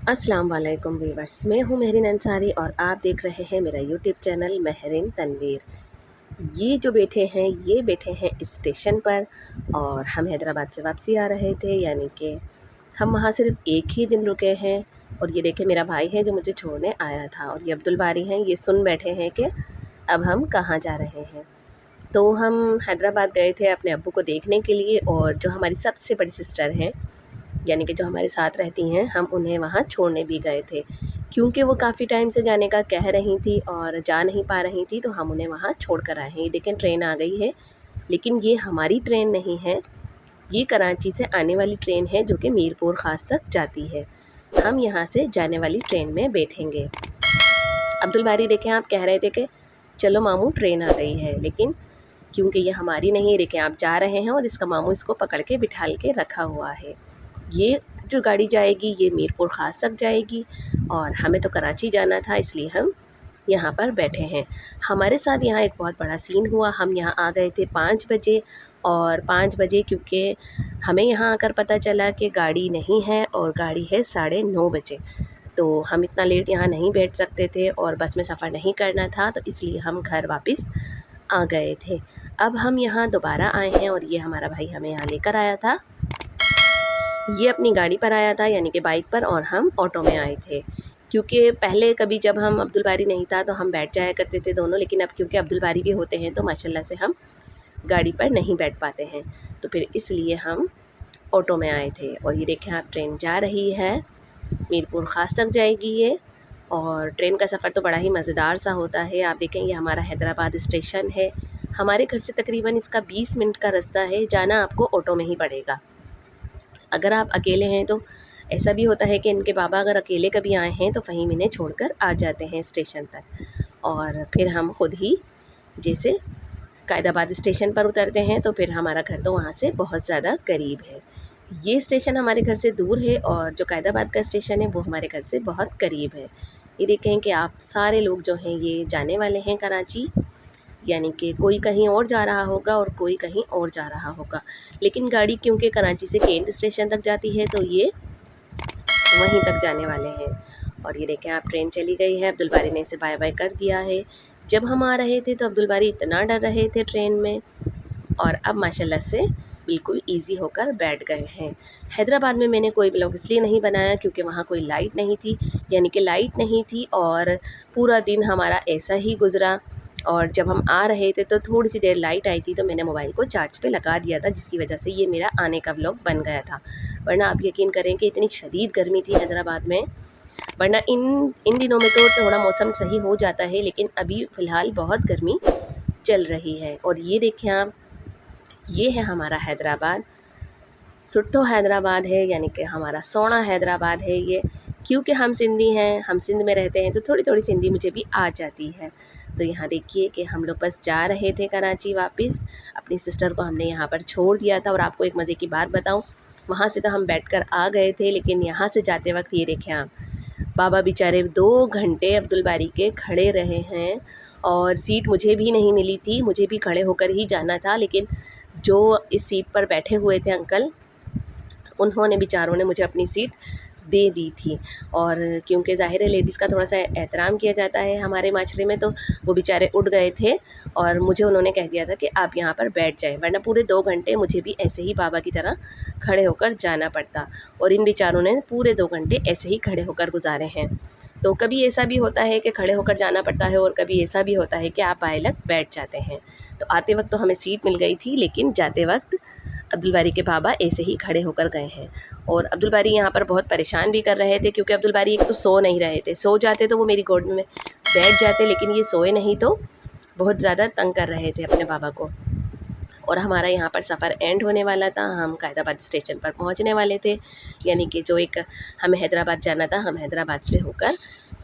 अस्सलाम वालेकुम वीवर्स, मैं हूँ महरीन अंसारी और आप देख रहे हैं मेरा यूट्यूब चैनल महरीन तनवीर। ये जो बैठे हैं ये बैठे हैं स्टेशन पर और हम हैदराबाद से वापसी आ रहे थे, यानी कि हम वहाँ सिर्फ एक ही दिन रुके हैं। और ये देखें मेरा भाई है जो मुझे छोड़ने आया था, और ये अब्दुल बारी हैं, ये सुन बैठे हैं कि अब हम कहाँ जा रहे हैं। तो हम हैदराबाद गए थे अपने अब्बू को देखने के लिए, और जो हमारी सबसे बड़ी सिस्टर हैं यानी कि जो हमारे साथ रहती हैं, हम उन्हें वहाँ छोड़ने भी गए थे, क्योंकि वो काफ़ी टाइम से जाने का कह रही थी और जा नहीं पा रही थी, तो हम उन्हें वहाँ छोड़ कर आए हैं। ये देखें ट्रेन आ गई है, लेकिन ये हमारी ट्रेन नहीं है, ये कराची से आने वाली ट्रेन है जो कि मीरपुर ख़ास तक जाती है। हम यहाँ से जाने वाली ट्रेन में बैठेंगे। अब्दुल बारी देखें आप कह रहे थे कि चलो मामू ट्रेन आ गई है, लेकिन क्योंकि ये हमारी नहीं, देखें आप जा रहे हैं और इसका मामू इसको पकड़ के बिठाल के रखा हुआ है। ये जो गाड़ी जाएगी ये मीरपुर ख़ास तक जाएगी, और हमें तो कराची जाना था, इसलिए हम यहाँ पर बैठे हैं। हमारे साथ यहाँ एक बहुत बड़ा सीन हुआ। हम यहाँ आ गए थे 5 बजे, और 5 बजे क्योंकि हमें यहाँ आकर पता चला कि गाड़ी नहीं है और गाड़ी है 9:30 बजे, तो हम इतना लेट यहाँ नहीं बैठ सकते थे और बस में सफ़र नहीं करना था, तो इसलिए हम घर वापस आ गए थे। अब हम यहाँ दोबारा आए हैं और ये हमारा भाई हमें यहाँ लेकर आया था। ये अपनी गाड़ी पर आया था, यानी कि बाइक पर, और हम ऑटो में आए थे। क्योंकि पहले कभी जब हम अब्दुल बारी नहीं था तो हम बैठ जाया करते थे दोनों, लेकिन अब क्योंकि अब्दुल बारी भी होते हैं तो माशाल्लाह से हम गाड़ी पर नहीं बैठ पाते हैं, तो फिर इसलिए हम ऑटो में आए थे। और ये देखें आप ट्रेन जा रही है, मीरपुर ख़ास तक जाएगी ये। और ट्रेन का सफ़र तो बड़ा ही मज़ेदार सा होता है। आप देखें ये हमारा हैदराबाद स्टेशन है, हमारे घर से तकरीबन इसका 20 मिनट का रास्ता है, जाना आपको ऑटो में ही पड़ेगा। अगर आप अकेले हैं तो ऐसा भी होता है कि इनके बाबा अगर अकेले कभी आए हैं तो फ़हीम इन्हें छोड़कर आ जाते हैं स्टेशन तक, और फिर हम ख़ुद ही जैसे कायदाबाद स्टेशन पर उतरते हैं, तो फिर हमारा घर तो वहाँ से बहुत ज़्यादा करीब है। ये स्टेशन हमारे घर से दूर है और जो कायदाबाद का स्टेशन है वो हमारे घर से बहुत करीब है। ये देखें कि आप सारे लोग जो हैं ये जाने वाले हैं कराची, यानी कि कोई कहीं और जा रहा होगा और कोई कहीं और जा रहा होगा, लेकिन गाड़ी क्योंकि कराची से कैंट स्टेशन तक जाती है तो ये वहीं तक जाने वाले हैं। और ये देखें आप ट्रेन चली गई है, अब्दुल बारी ने इसे बाय बाय कर दिया है। जब हम आ रहे थे तो अब्दुल बारी इतना डर रहे थे ट्रेन में, और अब माशाल्लाह से बिल्कुल इजी होकर बैठ गए हैं। हैदराबाद में मैंने कोई ब्लॉग इसलिए नहीं बनाया क्योंकि वहाँ कोई लाइट नहीं थी, यानी कि लाइट नहीं थी, और पूरा दिन हमारा ऐसा ही गुज़रा। और जब हम आ रहे थे तो थोड़ी सी देर लाइट आई थी, तो मैंने मोबाइल को चार्ज पे लगा दिया था, जिसकी वजह से ये मेरा आने का व्लॉग बन गया था। वरना आप यकीन करें कि इतनी शदीद गर्मी थी हैदराबाद में। वरना इन दिनों में तो थोड़ा मौसम सही हो जाता है, लेकिन अभी फ़िलहाल बहुत गर्मी चल रही है। और ये देखें आप, ये है हमारा हैदराबाद, सुट्ठो हैदराबाद है, यानी कि हमारा सोना हैदराबाद है ये। क्योंकि हम सिंधी हैं, हम सिंध में रहते हैं, तो थोड़ी थोड़ी सिंधी मुझे भी आ जाती है। तो यहाँ देखिए कि हम लोग बस जा रहे थे कराची वापस। अपनी सिस्टर को हमने यहाँ पर छोड़ दिया था, और आपको एक मज़े की बात बताऊँ, वहाँ से तो हम बैठकर आ गए थे, लेकिन यहाँ से जाते वक्त ये देखें आप, बाबा बेचारे 2 घंटे अब्दुल बारी के खड़े रहे हैं, और सीट मुझे भी नहीं मिली थी, मुझे भी खड़े होकर ही जाना था, लेकिन जो इस सीट पर बैठे हुए थे अंकल, उन्होंने बेचारों ने मुझे अपनी सीट दे दी थी। और क्योंकि ज़ाहिर है लेडीज़ का थोड़ा सा एहतराम किया जाता है हमारे माशरे में, तो वो बेचारे उठ गए थे और मुझे उन्होंने कह दिया था कि आप यहाँ पर बैठ जाएं, वरना पूरे 2 घंटे मुझे भी ऐसे ही बाबा की तरह खड़े होकर जाना पड़ता। और इन बेचारों ने पूरे 2 घंटे ऐसे ही खड़े होकर गुजारे हैं। तो कभी ऐसा भी होता है कि खड़े होकर जाना पड़ता है, और कभी ऐसा भी होता है कि आप बाइलक बैठ जाते हैं। तो आते वक्त तो हमें सीट मिल गई थी, लेकिन जाते वक्त अब्दुल बारी के बाबा ऐसे ही खड़े होकर गए हैं। और अब्दुल बारी यहाँ पर बहुत परेशान भी कर रहे थे, क्योंकि अब्दुल बारी एक तो सो नहीं रहे थे, सो जाते तो वो मेरी गोद में बैठ जाते, लेकिन ये सोए नहीं, तो बहुत ज़्यादा तंग कर रहे थे अपने बाबा को। और हमारा यहाँ पर सफ़र एंड होने वाला था, हम कायदाबाद स्टेशन पर पहुँचने वाले थे, यानी कि जो एक हमें हैदराबाद जाना था, हम हैदराबाद से होकर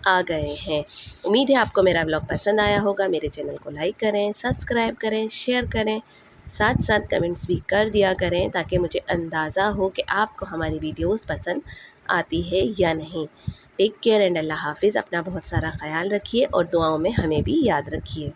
आ गए हैं। उम्मीद है आपको मेरा ब्लॉग पसंद आया होगा। मेरे चैनल को लाइक करें, सब्सक्राइब करें, शेयर करें, साथ साथ कमेंट्स भी कर दिया करें, ताकि मुझे अंदाज़ा हो कि आपको हमारी वीडियोस पसंद आती है या नहीं। टेक केयर एंड अल्लाह हाफिज़। अपना बहुत सारा ख्याल रखिए और दुआओं में हमें भी याद रखिए।